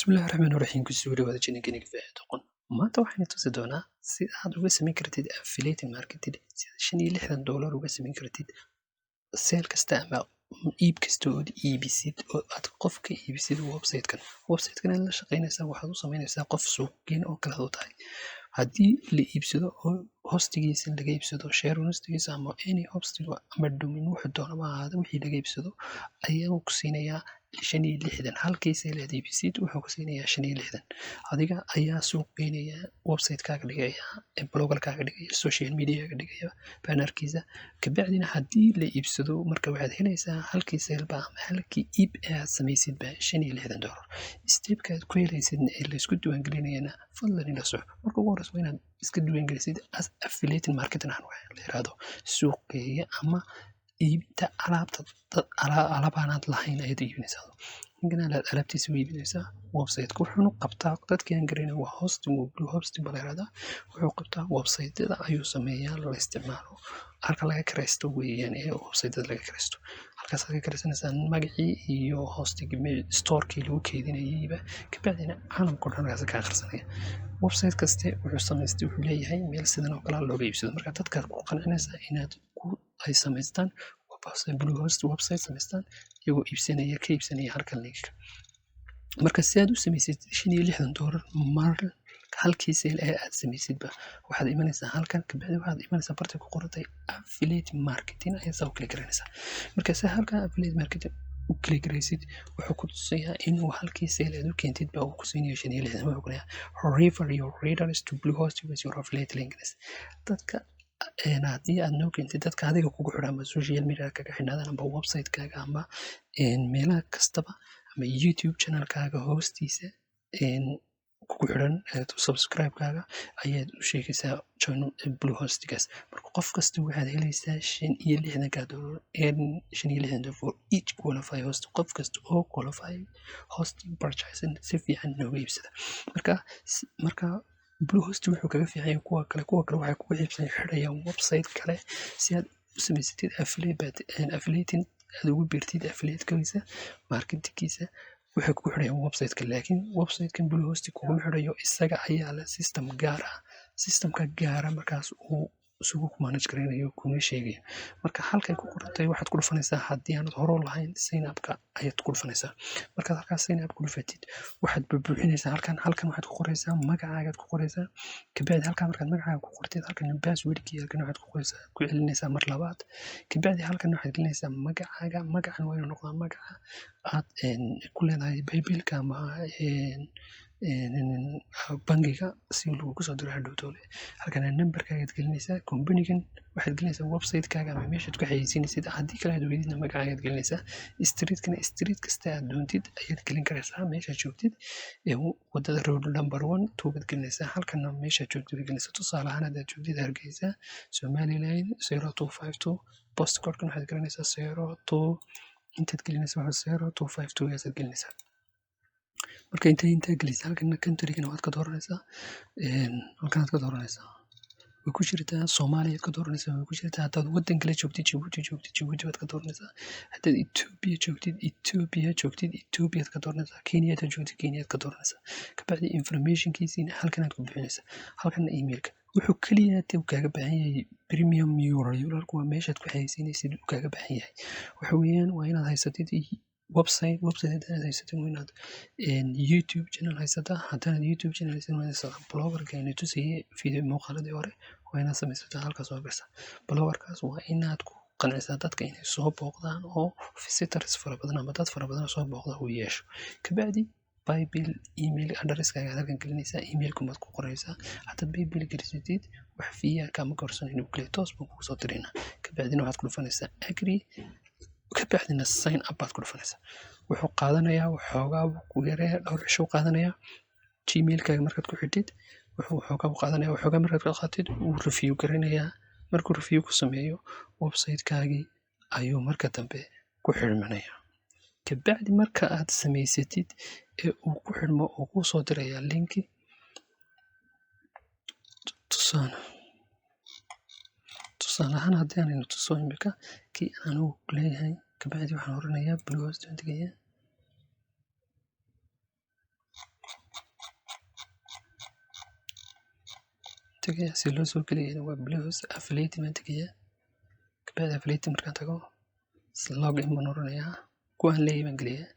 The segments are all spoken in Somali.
Bismillahi Raxmaani Raxiim kusoo dhawaada channelkeena Kifaax Doqon. Maanta waxaan tusi doonaa sida aad uga samayn kartid affiliate marketing sida $65 uga samayn kartid sale kasta ama iib kasta oo iibisid oo aad qofka iibisid website-kan. Website-kan aad la shaqaynaysaa waxaad u samaynaysaa qof suuqgeyn oo kala u tahay. Haddii la iibsado oo hostigiisa laga iibsado share hostigiisa ama any hosting ama domain wuxuu doonaba ha ahaado wixii laga iibsado ayaa ku siinayaa 65 halkii sale aad iibsid wuxuu ku siinayaa 65 adiga ayaa suuq geynaya website-kaaga dhigaya blogger-kaaga dhigaya social media-kaaga dhigaya bannerkiisa kabacdina haddii la iibsado marka waxaad helaysaa halkii sale ba ama halkii iib aad samaysid ba $65 step-ka aad ku helaysidna ee la isku diiwaangelinayana fadlan ila soco marka ugu horeysa waa inaad iska diiwaangelisid as affiliate marketing aan wax la yiraahdo suuq geeya ama iibinta alaabanaad lahayn ayaad iibinaysaa ninkan alaabtiisa u iibinaysaa website-ka wuxuuna qabtaa dadkii aan garanay waa hosting blue hosting baa la yiraahdaa wuxuu qabtaa website-yada ayuu sameeyaa la isticmaalo halka laga kiraysto weeyaan ee website-yada laga kiraysto halkaas laga kiraysanaysaa magacii iyo hosting store-kii lagu keydinayayba kabacdina caalamka oo dhan halkaas ka akhrisanaya website kaste wuxuu samaystay wuxuu leeyahay meel sidan oo kale looga iibsado marka dadka ku qancinaysa inaad ay samaystaan blue host website samaystaan iyagoo ka iibsanaya halkan linka marka si aad u samaysid $65 mar halkii sale ee aad samaysidba waxaad imanaysaa halkan kabacdi waxaad imanaysaa barta ku qortay affiliate marketing ayaa soo kala garanaysaa marka si halkan affiliate marketing u kala garaysid wuxuu ku tusayaa inuu halkii sale aad u keentid ba uu ku siinayo 65 wuxuu ku leeyahay refer your readers to blue host with your affiliate links dadka haddii aad noo keentid dadka adiga kugu xidhan ama social media kaga xidhnaadaan ama website-kaaga ama meelaha kastaba ama YouTube channel-kaaga hoostiisa kugu xidhan subscribe-kaaga ayaad u sheegaysaa join blue hostigaas marka qof kasta waxaad helaysaa $65 for each qualify host qof kasta oo qualify hosting purchasing si fiican nooga iibsada marka blue host wuxuu kaga fiican yahay kuwa kale waxay kugu xidhayaan website kale si aad u samaysatid affiliating aad ugu biirtid affiliate-kiisa marketing-kiisa waxay kugu xidhayaan website-ka laakiin website-kan blue host kuguma xidhayo isaga ayaa leh systemka gaara markaas uu isugu manage gareynayo kuma sheegayo marka halkay ku qortay waxaad ku dhufanaysaa haddii aanad hore u lahayn sign up-ka ayaad ku dhufanaysaa markaad halkaas sign up ku dhufatid waxaad buuxinaysaa halkan waxaad ku qoraysaa magacaagaad ku qoraysaa kabacdi halkan markaad magacaaga ku qortid halkan password-kii halkan waxaad ku celinaysaa mar labaad kabacdi halkan waxaad gelinaysaa magacan waa inuu noqdaa magaca aad ku leedahay paybill-ka ama bangiga si lagu soo diro hadhowtoole halkan numberkaaga gelinaysaa company-gan waxaad gelinaysaa website-kaaga ama meeshaad ku xayeysiinaysid haddii kale aad weydidna magacaaga gelinaysaa street kasta aad doontid ayaad gelin karaysaa meeshaad joogtid wadada road number 1 2 baad gelinaysaa halkana meeshaad joogtid gelinaysaa tusaale ahaan haddaad joogtid Hargeysa Somaliland 0252 postcode-kan waxaad gelinaysaa 02 intaad gelinaysaa 0252 ayaad gelinaysaa marka inta gelisa halkan country-gana waad ka dooranaysaa halkanaad ka dooranaysaa way ku jirtaa Soomaaliya ka dooranaysaa way ku jirtaa haddaad waddan kale joogtid Djibouti baad ka dooranaysaa haddaad Ethiopia joogtid Ethiopiaad ka dooranaysaa Kenya haddaad joogtid Kenyaad ka dooranaysaa kabacdi information-kiisiina halkanaad ku bixinaysaa halkana email-ka wuxuu kaliya kaaga baahan yahay premium URL waa meeshaad ku xayeysiinaysid uu kaaga baahan yahay waxa weeyaan waa inaad haysatid website haddaad haysatid waa inaad YouTube channel haysataa haddaanad YouTube channel haysan waa inaad blogger-ka ayna tusayay video muuqaaladii hore waa inaad samaysataa halkaas soo gashaa blogger-kaas waa inaad ku qancisaa dadka inay soo booqdaan oo visitors fara badan ama dad fara badan soo booqda uu yeesho kabacdi paybill email address-kaaga halkan gelinaysaa email-ka maad ku qoraysaa haddaad paybill gelisatid wax fiiya kama korsan inuu kaliya toos buu kugu soo dirina kabacdina waxaad ku dhufanaysaa agree kabacdina sign up baad ku dhufanaysaa wuxuu qaadanayaa waxoogaa ku yareeyaa dhowr cisho qaadanayaa gmail-kaaga markaad ku xidhid wuxuu waxoogaa qaadanayaa waxoogaa markaad ka qaatid wuu review garanayaa markuu review ku sameeyo website-kaagii ayuu marka dambe ku xirmanayaa kabacdi marka aad samaysatid ee uu ku xirmo oo kuu soo dirayaa linki tusaale ahaan haddii aanaynu tuso imika kii anugu leeyahay kabacdi waxaan oranayaa blue host aan tegayaa tagayaa si loo soo geliyana waa bluehost affiliate baan tagayaa kabacdi affiliate markaan tago login baan oranayaa kuwaan leeyahay baan geliyaa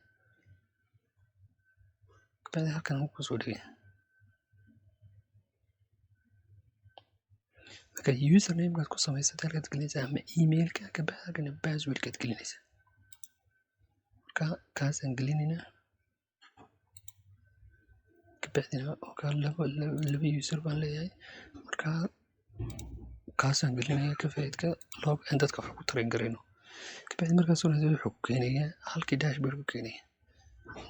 kabacdi halkan aan kusoo dhigaya marka username-kaad ku samaysatay halkaad gelinaysaa ama emailka kabacdi halkana password-kaad gelinaysaa marka kaasaan gelinaynaa kabacdina laba user baan leeyahay marka kaasaan gelinayaa kafaa'idka log aan dadka wax ku taran garayno kabacdi markaas wuxuu ku keenayaa halkii dashboard ku keenaya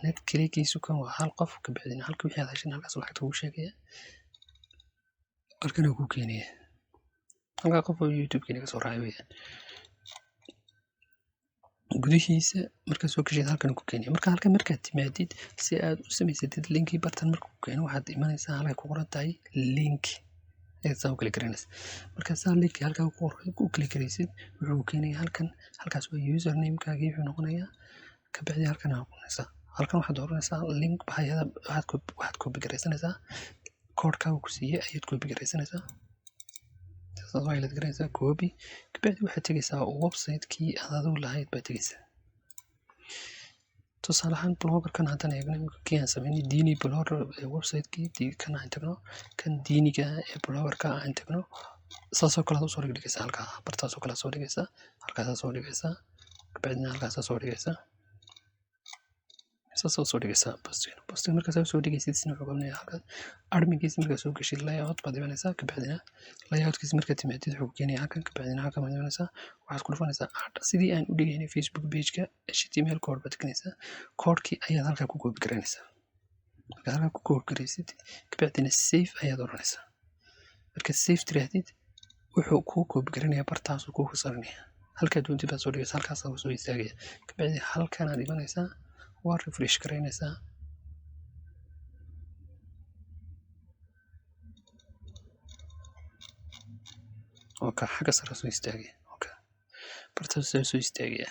net kligiisu kan waa hal qof kabacdina halka wixii aad heshin halkaas lacagta ugu sheegaya halkana ku keenaya halkaa qof oo youtube-kiina kasoo raacay weeyaan gudihiisa markaad soo gasheed halkan ku keenaya marka halkan markaad timaadid si aad u samaysatid linkii bartan marka ku keeno waxaad imanaysaa halkay ku qoran tahay link ayaad saa u kala garanaysa marka saa linkii halkaa ku kala garaysid wuxuu ku keenaya halkaas waa username-kaagii wuxuu noqonayaa kabacdi halkan aad noqonaysaa halkan waxaad dooranaysaa link bahayada waxaad copy garaysanaysaa koodhkaaga ku siiyey ayaad copy garaysanaysaa saas waa ilaad garanaysaa copy kabacdi waxaad tegaysaa website-kii aad adigu lahayd baad tegaysaa tusaale ahaan blogger-kan haddaan eegno kii aan sameynay diini blogger website-kii kan aan tagno kan diiniga ee blogger-ka aan tagno saasoo kale aad usoo dhigaysaa halkaa bartaasoo kale soo dhigaysaa halkaasaa soo dhigaysaa kabacdina halkaasaa soo dhigaysaa saasoo soo dhigaysaa postiga markaasaa soo dhigaysid sina wuxuu qabanayaa halkaas adminkiisa markaad soo gashid layout baad imanaysaa kabacdina layoutkiisa markaad timaadid wuxuu keenaya halkan kabacdina halkan baad imanaysaa waxaad ku dhufanaysaa add sidii aan u dhigaynay facebook page-ka html code baad teganaysaa koodhkii ayaad halkaa ku copy garanaysaa markaad halkaa ku copy garaysid kabacdina save ayaad oranaysaa markaad save tiraahdid wuxuu kuu copy garanayaa bartaasuu kuu saranaya halkaad doontid baad soo dhigaysaa halkaasaa soo istaagaya kabacdi halkanaad imanaysaa waa refresh garaynaysaa oka xagga sare soo istaagaya oka bartaas soo istaagaya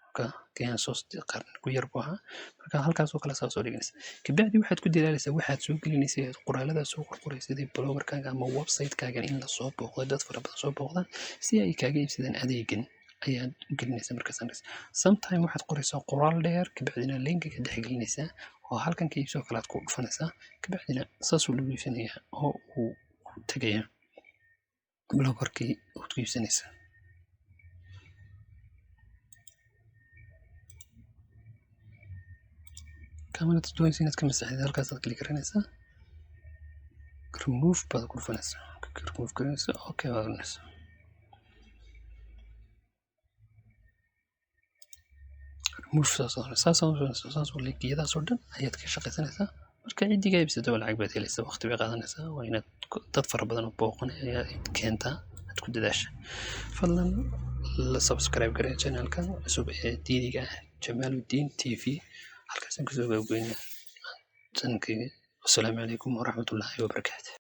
oka kayaan soo qarn ku yar buu ahaa marka halkaasoo kale saa soo dhiganaysa kabacdi waxaad ku dadaalaysaa waxaad soo gelinaysaa qoraalada soo qorqoraysid blogger-kaaga ama website-kaaga in la soo booqdo dad fara badan soo booqdaan si ay kaaga iibsadaan adeegan ayaad u gelinaysaa markaas sometime waxaad qoraysaa qoraal dheer kabacdina linkiga dhex gelinaysaa oo halkan ka iibsoo kale aad ku dhufanaysaa kabacdina saasuu lagu iibsanayaa oo uu ku tagayaa bloggerkii ood ku iibsanaysaa kamarada doonaysa inaad ka masaxdid halkaasaad kali garanaysaa remove baad ku dhufanaysaa remove garanaysaa okay baad oranaysaa saasoo linkiyadaasoo dhan ayaad ka shaqaysanaysaa marka cidiga iibsato lacag baad helaysaa waqti bay qaadanaysaa waa inaad dad fara badan oo booqanay ayaa keentaa aad ku dadaasha fadlan la subscribe garee channelkan cusub ee diiniga ah Jamaaluddin TV halkaasaan kusoo gabagabeynaa channelkayga. Wassalaamu calaykum waraxmatullaahi wabarakaatuh.